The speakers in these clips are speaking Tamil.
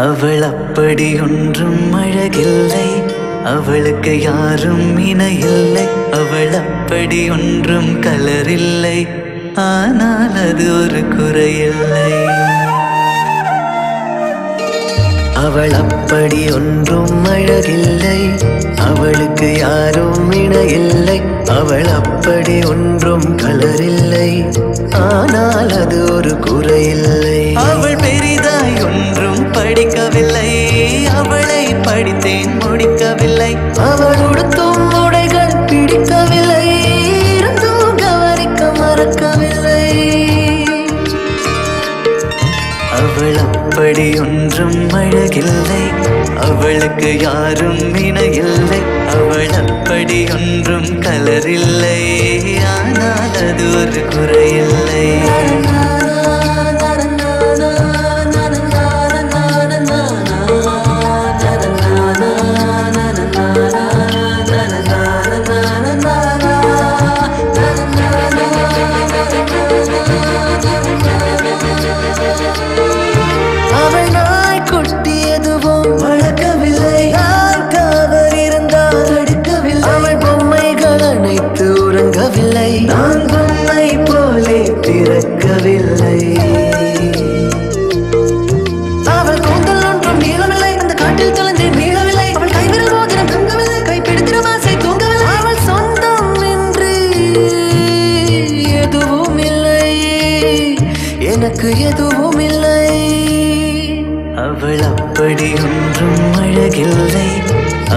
அவள் அப்படி ஒன்றும் அழகில்லை, அவளுக்கு யாரும் இணையில்லை. அவள் அப்படி ஒன்றும் கலரில்லை, ஆனால் அது ஒரு குறையில்லை. அவள் அப்படி ஒன்றும் அழகில்லை, அவளுக்கு யாரும் இணையில்லை. அவள் அப்படி ஒன்றும் கலரில்லை, ஆனால் அது ஒரு குறையில்லை. அவள் பெரிதாய் ஒன்றும் படிக்கவில்லை, அவளை படித்தேன் முடிக்கவில்லை. அவள் உடுத்தும் உடைகள் பிடிக்கவில்லை, இருந்தும் கவனிக்க மறக்கவில்லை. அவள் அப்படி ஒன்றும் அழகில்லை, அவளுக்கு யாரும் இணையில்லை. அவள் அப்படி ஒன்றும் கலரில்லை, ஆனால் அது ஒரு குறையில்லை. அவள் நாய் குட்டி எதுவும் வளர்க்கவில்லை, காவல் இருந்தால் தடுக்கவில்லை. அவள் பொம்மைகள் அனைத்து உறங்கவில்லை, நான் பொம்மை போலே பிறக்கவில்லை. அவள் கூந்தல் ஒன்றும் நீளவில்லை, அந்த காட்டில் தொலைந்தேன் மீளவில்லை. அவள் கைவிரல் மோதிரம் தங்கவில்லை, கைப்பிடித்திடும் ஆசை தூங்கவில்லை. அவள் சொந்தம் என்று எதுவும் இல்லை, எனக்கு எதுவும் இல்லை. அவள் அப்படி ஒன்றும் அழகில்லை,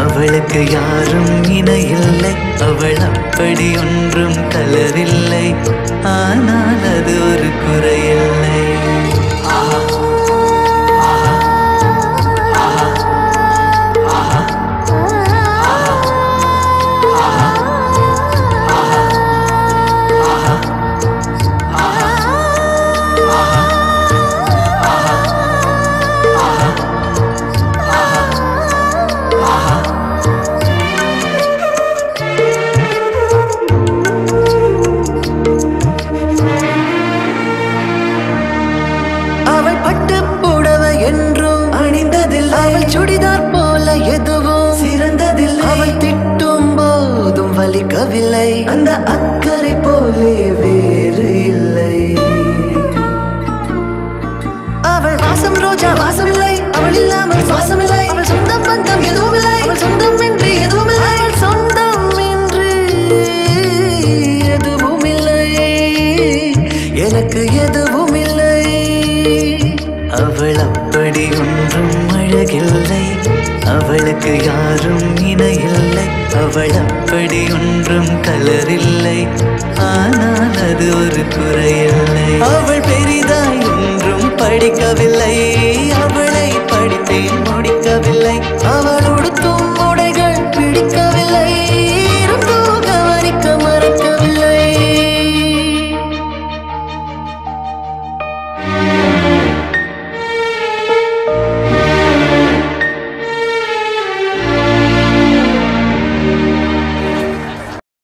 அவளுக்கு யாரும் இணையில்லை. அவள் அப்படி ஒன்றும் கலரில்லை, ஆனால் அது ஒரு குறையில்லை. அவள் பட்டு புடவை என்றும் அணிந்ததில்லை, அவள் சுடிதார் போல எதுவும் சிறந்ததில்லை. அவள் திட்டும் போதும் வலிக்கவில்லை, அந்த அக்கறை போலே வேறு இல்லை. அவள் வாசம் ரோஜா வாசமில்லை, அவள் இல்லாமல் சுவாசமில்லை. அவள் சொந்தம் பந்தம் எதுவும் இல்லை, அவள் சொந்தம் என்று எதுவும் இல்லை. அவள் சொந்தம் என்று எதுவும் இல்லை, எனக்கு எதுவும் இல்லை. அவள் அப்படி ஒன்றும் அழகில்லை, அவளுக்கு யாரும் இணையில்லை. அவள் அப்படி ஒன்றும் கலரில்லை, ஆனால் அது ஒரு குறையில்லை. அவள் பெரிதாய் ஒன்றும் படிக்கவில்லை,